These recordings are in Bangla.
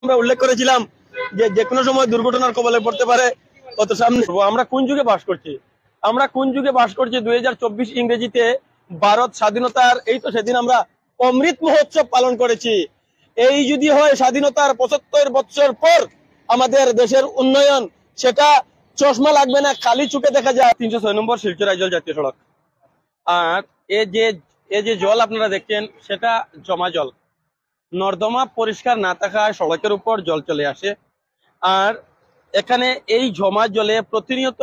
আমরা উল্লেখ করেছিলাম যে যে কোনো সময় দুর্ঘটনার কবলে পড়তে পারে। কত সামনে আমরা কোন যুগে বাস করছি, আমরা কোন যুগে বাস করছি। 2024 ইংরেজিতে ভারত স্বাধীনতার এই তো সেদিন আমরা অমৃত মহোৎসব পালন করেছি। এই যদি হয় স্বাধীনতার 75 বছর পর আমাদের দেশের উন্নয়ন, সেটা চশমা লাগবে না, খালি চোখে দেখা যায়। 306 নম্বর শিলচর আইজল জাতীয় সড়ক। আর এই যে জল আপনারা দেখছেন সেটা জমা জল। নর্দমা পরিষ্কার না থাকায় সড়কের উপর জল চলে আসে। আর এখানে এই জমা জলে প্রতিনিয়ত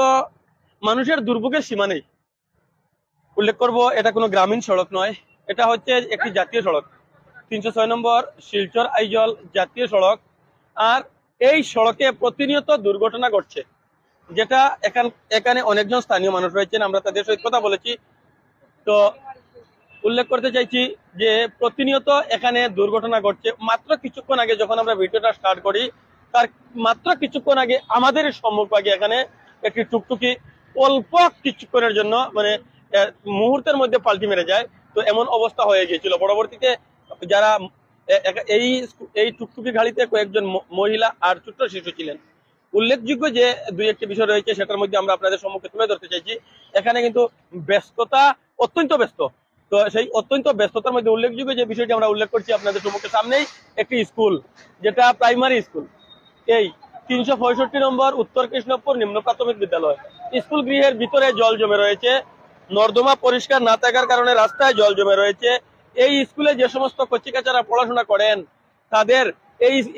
মানুষের দুর্ভোগের সীমা নেই। উল্লেখ করব, এটা কোনো গ্রামীণ সড়ক নয়, এটা হচ্ছে একটি জাতীয় সড়ক, 306 নম্বর শিলচর আইজল জাতীয় সড়ক। আর এই সড়কে প্রতিনিয়ত দুর্ঘটনা ঘটছে, যেটা এখানে অনেকজন স্থানীয় মানুষ রয়েছেন, আমরা তাদের সহিত কথা বলেছি। তো উল্লেখ করতে চাইছি যে প্রতিনিয়ত এখানে দুর্ঘটনা ঘটছে। মাত্র কিছুক্ষণ আগে যখন আমরা ভিডিওটা স্টার্ট করি, তার মাত্র কিছুক্ষণ আগে আমাদের সম্মুখভাগে এখানে একটি টুকটুকি অল্প কিছুক্ষণের জন্য মানে মুহূর্তের মধ্যে পাল্টি মেরে যায়। তো এমন অবস্থা হয়ে গিয়েছিল। পরবর্তীতে যারা এই টুকটুকি গাড়িতে কয়েকজন মহিলা আর ছোট্ট শিশু ছিলেন। উল্লেখযোগ্য যে দুই একটি বিষয় রয়েছে, সেটার মধ্যে আমরা আপনাদের সম্মুখে তুলে ধরতে চাইছি। এখানে কিন্তু ব্যস্ততা অত্যন্ত ব্যস্ত। তো সেই অত্যন্ত ব্যস্ততার মধ্যে উল্লেখযোগ্য যে বিষয়টি আমরা উল্লেখ করছি আপনাদের সম্মুখে সামনেই, একটি স্কুল, যেটা প্রাইমারি স্কুল, এই 365 নম্বর উত্তর কৃষ্ণপুর নিম্ন প্রাথমিক বিদ্যালয়। স্কুল গৃহের ভিতরে জল জমে রয়েছে, নর্দমা পরিষ্কার না থাকার কারণে রাস্তায় জল জমে রয়েছে। এই স্কুলে যে সমস্ত কচিকাচারা পড়াশোনা করেন তাদের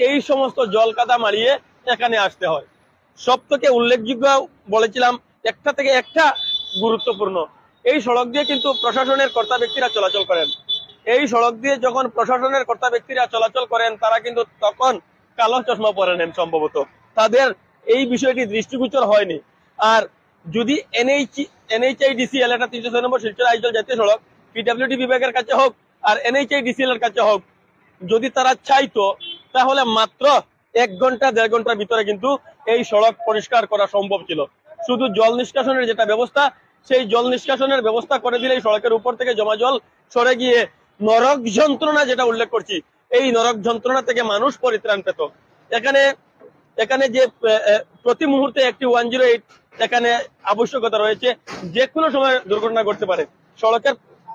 এই সমস্ত জল কাদা মারিয়ে এখানে আসতে হয়। সব থেকে উল্লেখযোগ্য বলেছিলাম, একটা থেকে একটা গুরুত্বপূর্ণ, এই সড়ক দিয়ে কিন্তু প্রশাসনের কর্তা ব্যক্তিরা চলাচল করেন। এই সড়ক দিয়ে যখন প্রশাসনের কর্তা ব্যক্তিরা চলাচল করেন, তারা কিন্তু তখন কালো চশমা পরে নেন সম্ভবত, তাদের এই বিষয়টি দৃষ্টিগোচর হয়নি। আর যদি NHIDCL, এটা 306 নম্বর শিলচর আইজল জাতীয় সড়ক, PWD বিভাগের কাছে হোক আর NHIDCL এর কাছে হোক, যদি তারা চাইতো তাহলে মাত্র 1 ঘন্টা 1.5 ঘন্টার ভিতরে কিন্তু এই সড়ক পরিষ্কার করা সম্ভব ছিল। শুধু জল নিষ্কাশনের যেটা ব্যবস্থা, সেই জল নিষ্কাশনের ব্যবস্থা করে দিলে সড়কের উপর থেকে জমা জল সরে গিয়ে নরক যন্ত্রণা যেটা উল্লেখ করছি, এই নরক যন্ত্রণা থেকে মানুষ পরিত্রাণ পেত। এখানে যে প্রতি মুহূর্তে একটি 108 এখানে আবশ্যকতা রয়েছে। যে কোনো সময় দুর্ঘটনা ঘটতে পারে।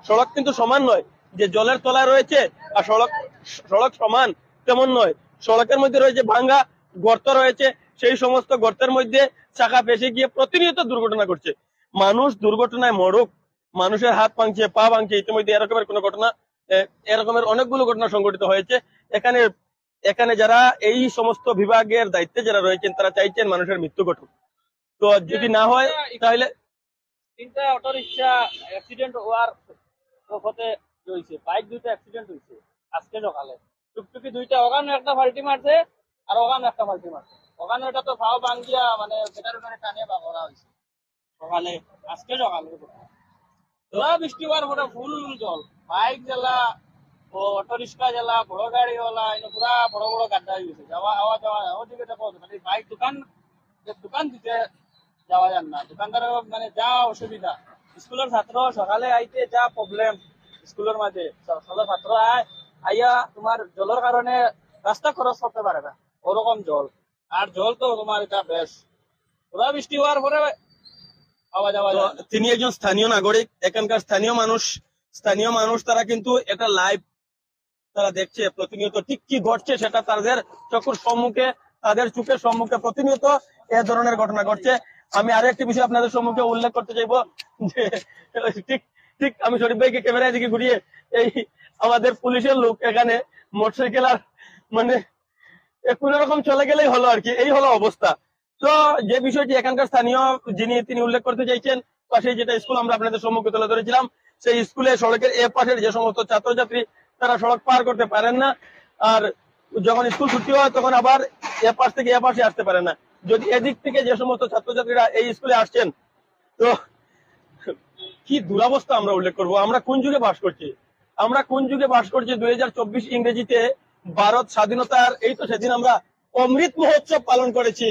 সড়ক কিন্তু সমান নয় যে জলের তলায় রয়েছে আর সড়ক সমান তেমন নয়। সড়কের মধ্যে রয়েছে ভাঙ্গা গর্ত রয়েছে, সেই সমস্ত গর্তের মধ্যে চাকা ফেসে গিয়ে প্রতিনিয়ত দুর্ঘটনা ঘটছে। মানুষ দুর্ঘটনায় মরুক, মানুষের হাত ভাঙছে, পা ভাঙছে, ইতিমধ্যে এরকমের কোনো ঘটনা, এরকমের অনেকগুলো ঘটনা সংঘটিত হয়েছে। এখানে যারা এই সমস্ত বিভাগের দায়িত্বে যারা রয়েছেন, তারা চাইছেন মানুষের মৃত্যু ঘটুক। তো যদি না হয় তাহলে 3টা অটো রিক্সা অ্যাক্সিডেন্ট হওয়ার পথে হয়েছে, বাইক 2টা অ্যাক্সিডেন্ট হয়েছে আজকে সকালে। টুকটুকি 2টা ওখানে একটা ফাল্টি মারছে আর ওখানে একটা ফাল্টি মারছে। ওখানে এটা তো ফাও ভাঙ্গিয়া মানে বেটার করে টানে বা করা হয়েছে সকালে, আজকে সকালে। পুরা বৃষ্টি হওয়ার পরে ফুল জল, বাইক জ্বালা ও অটো রিক্সা জ্বালা, বড় গাড়ি ওলা পুরা বড় বড় গাড্ডা হয়ে গেছে। আওয়া যাওয়া ওদিকে দেখো মানে বাইক দোকান দিতে যাওয়া যান না, দোকানদারের মানে যা অসুবিধা। স্কুলের ছাত্র সকালে আইতে যা প্রবলেম স্কুলের মাঝে, সকালের ছাত্র আইয়া তোমার জলের কারণে রাস্তা খরচ করতে পারে না, ওরকম জল। আর জল তো তোমার এটা বেশ পুরা বৃষ্টি হওয়ার পরে আওয়া যাওয়া। তিনি একজন স্থানীয় নাগরিক, এখানকার স্থানীয় মানুষ তারা কিন্তু এটা লাইভ তারা দেখছে প্রতিনিয়ত ঠিক কি ঘটছে, সেটা তাদের চোখের সম্মুখে, তাদের চোখের সম্মুখে প্রতিনিয়ত এ ধরনের ঘটনা ঘটছে। আমি আরো একটি বিষয় আপনাদের সম্মুখে উল্লেখ করতে চাইবো যে ঠিক আমি শরীফ ভাইকে ক্যামেরায় দিকে ঘুরিয়ে, এই আমাদের পুলিশের লোক এখানে মোটরসাইকেল আর মানে কোন রকম চলে গেলেই হলো আর কি, এই হলো অবস্থা। তো যে বিষয়টি এখানকার স্থানীয় তিনি উল্লেখ করতে চাইছেন, পাশে যেটা স্কুল আমরা আপনাদের সম্মুখে তুলে ধরেছিলাম, সেই স্কুলে সড়কের এ পাশের যে সমস্ত ছাত্রছাত্রী তারা সড়ক পার করতে পারেন না। আর যখন স্কুল ছুটি হয় তখন আবার এ পাশ থেকে এ পাশে আসতে পারে না। যদি এদিক থেকে যে সমস্ত ছাত্রছাত্রীরা এই স্কুলে আসছেন, তো কি দুরবস্থা আমরা উল্লেখ করব। আমরা কোন যুগে বাস করছি, 2024 ইংরেজিতে ভারত স্বাধীনতার এই তো সেদিন আমরা অমৃত মহোৎসব পালন করেছি।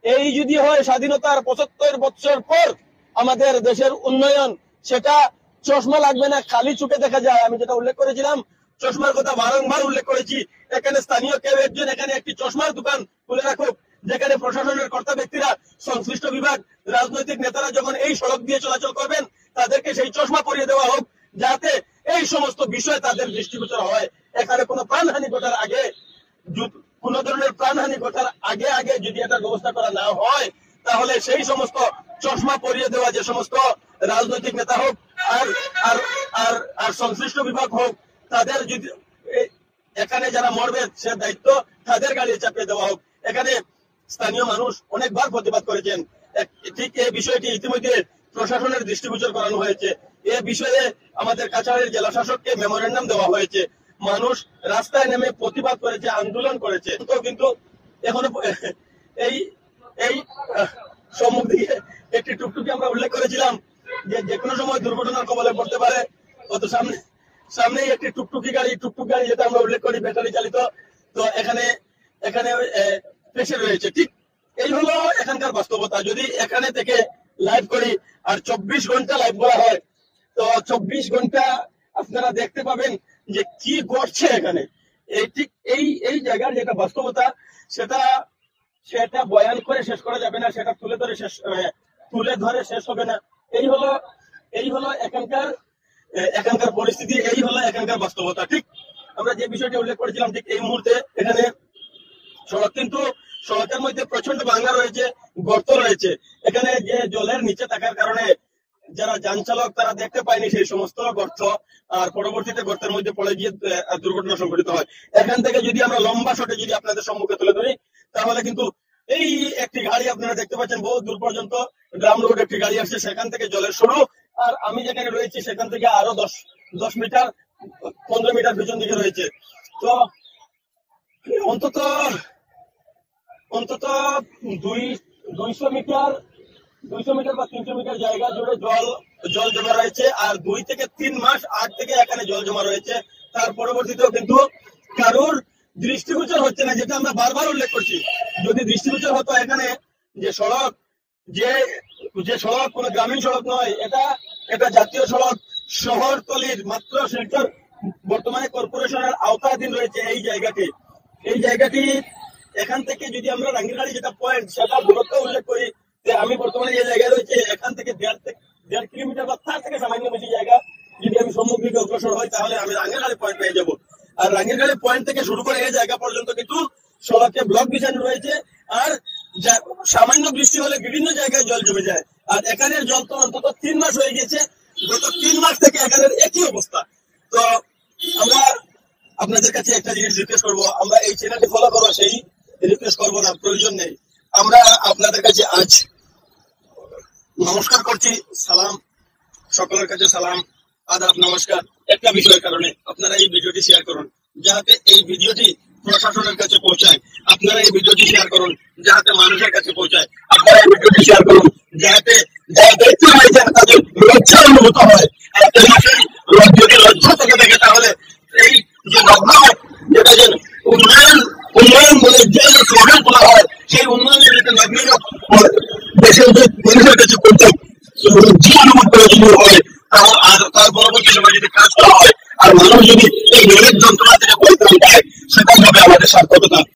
এই যদি হয় স্বাধীনতার 75 বছর পর আমাদের দেশের উন্নয়ন, সেটা চশমা লাগবে না, খালি চোখে দেখা যায়। আমি যেটা উল্লেখ করেছিলাম, চশমার কথা বারংবার উল্লেখ করেছি। এখানে স্থানীয় কেউ একজন এখানে একটি চশমার দোকান খুলে রাখুক, যেখানে প্রশাসনের কর্তা ব্যক্তিরা, সংশ্লিষ্ট বিভাগ, রাজনৈতিক নেতারা যখন এই সড়ক দিয়ে চলাচল করবেন তাদেরকে সেই চশমা পরিয়ে দেওয়া হোক, যাতে এই সমস্ত বিষয় তাদের দৃষ্টিগোচর হয়। এখানে কোনো প্রাণহানি ঘটার আগে, কোন ধরনের প্রাণহানি ঘটার আগে আগে যদি এটার ব্যবস্থা করা না হয়, তাহলে সেই সমস্ত চশমা পরিয়ে দেওয়া যে সমস্ত রাজনৈতিক নেতা হোক আর আর আর আর সংশ্লিষ্ট বিভাগ হোক, তাদের যদি এখানে যারা মরবে সে দায়িত্ব তাদের গাড়ি চাপিয়ে দেওয়া হোক। এখানে স্থানীয় মানুষ অনেকবার প্রতিবাদ করেছেন। ঠিক এই বিষয়টি ইতিমধ্যে প্রশাসনের দৃষ্টিগোচর করানো হয়েছে। এ বিষয়ে আমাদের কাছাড়ের জেলা শাসককে মেমোরেন্ডাম দেওয়া হয়েছে। মানুষ রাস্তায় নেমে প্রতিবাদ করেছে, আন্দোলন করেছে, কিন্তু এখনো এই এই সম্মুখ দিকে একটি টুকটুকি আমরা উল্লেখ করেছিলাম যে কোনো সময় দুর্ঘটনার কবলে পড়তে পারে। অত সামনেই একটি টুকটুক গাড়ি যেটা আমরা উল্লেখ করি ব্যাটারি চালিত, তো এখানে পেছে রয়েছে। ঠিক এই হলো এখানকার বাস্তবতা। যদি এখানে থেকে লাইভ করি আর 24 ঘন্টা লাইভ করা হয়, তো 24 ঘন্টা আপনারা দেখতে পাবেন যে কি ঘটছে এখানে। এই ঠিক এই জায়গার যেটা বাস্তবতা, সেটা বয়ান করে শেষ করা যাবে না, সেটা তুলে ধরে শেষ হবে না। এই হলো এখানকার পরিস্থিতি, এই হলো এখানকার বাস্তবতা। ঠিক আমরা যে বিষয়টি উল্লেখ করেছিলাম, ঠিক এই মুহূর্তে এখানে সড়কের মধ্যে প্রচন্ড ভাঙা রয়েছে, গর্ত রয়েছে। এখানে যে জলের নিচে থাকার কারণে যারা যান চালক তারা দেখতে পায়নি সেই সমস্ত গর্ত, আর পরবর্তীতে গর্তের মধ্যে পড়ে গিয়ে দুর্ঘটনা সংঘটিত হয়। এখান থেকে যদি আমরা লম্বা শটে যদি আপনাদের সম্মুখে তুলে ধরি, তাহলে কিন্তু এই একটি গাড়ি আপনারা দেখতে পাচ্ছেন বহু দূর পর্যন্ত গ্রাম রোড একটি গাড়ি আসছে, সেখান থেকে জলের শুরু, আর আমি যেখানে রয়েছি সেখান থেকে আরো 10 মিটার 15 মিটার পিছন দিকে রয়েছে। তো অন্তত 200 মিটার বা 300 মিটার জায়গা জুড়ে জল জমা রয়েছে, আর 2 থেকে 3 মাস আগ থেকে এখানে জল জমা রয়েছে। তার পরবর্তীতেও কিন্তু কারোর দৃষ্টিগোচর হচ্ছে না, যেটা আমরা বারবার উল্লেখ করছি। যদি দৃষ্টিগোচর হতো এখানে যে সড়ক, যে সড়ক কোনো গ্রামীণ সড়ক নয়, এটা জাতীয় সড়ক, শহরতলির মাত্র শিলচর বর্তমানে কর্পোরেশনের আওতাধীন রয়েছে এই জায়গাটি। এখান থেকে যদি আমরা রাঙ্গিরহাড়ি যেটা পয়েন্ট, সেটা দূরত্ব উল্লেখ করি, যে আমি বর্তমানে যে জায়গায় রয়েছে এখান থেকে 1.5 কিলোমিটার বা তার থেকে সামান্য বেশি জায়গা যদি আমি সম্মুখ দিকে অগ্রসর হই, তাহলে আমি রাঙ্গিরহাড়ি পয়েন্ট পেয়ে যাবো। আর রাঙ্গিরহাড়ি পয়েন্ট থেকে শুরু করে এই জায়গা পর্যন্ত কিন্তু সড়কে ব্লক বিছানো রয়েছে, আর সামান্য বৃষ্টি হলে বিভিন্ন জায়গায় জল জমে যায়। আর এখানের জল তো অন্তত 3 মাস হয়ে গেছে, গত 3 মাস থেকে এখানের একই অবস্থা। তো আমরা আপনাদের কাছে একটা জিনিস রিকোয়েস্ট করবো, আমরা এই চ্যানেলটি ফলো করবো, সেই রিকোয়েস্ট করবো না, প্রয়োজন নেই। আমরা আপনাদের কাছে আজ নমস্কার করছি, সালাম, সকলের কাছে সালাম, আদাব, নমস্কার। একটা বিষয়ের কারণে আপনারা এই ভিডিওটি শেয়ার করুন, যাতে এই ভিডিওটি প্রশাসনের কাছে পৌঁছায়। আপনারা এই ভিডিওটি শেয়ার করুন, যাতে মানুষের কাছে পৌঁছায়। আপনারা এই ভিডিওটি শেয়ার করুন, যাতে যারা দেখতে রয়েছেন তাদের লজ্জা অনুভূত হয়। আর যদি লজ্জা থেকে দেখে, তাহলে এই যে নগ্নভাব, যেটা যে উন্নয়ন বলে যে স্লোগান তোলা হয়, সেই উন্নয়নের একটা নগ্ন দেশের যে মানুষের কাছে পৌঁছায়, লজ্জা অনুভব প্রয়োজনীয় হয়। আর তার পরবর্তী সময় যদি কাজ করা হয়, আর মানুষ যদি এই মনের যন্ত্রণা থেকে পরিত্রাণ পায়, সেটাই হবে আমাদের সার্থকতা।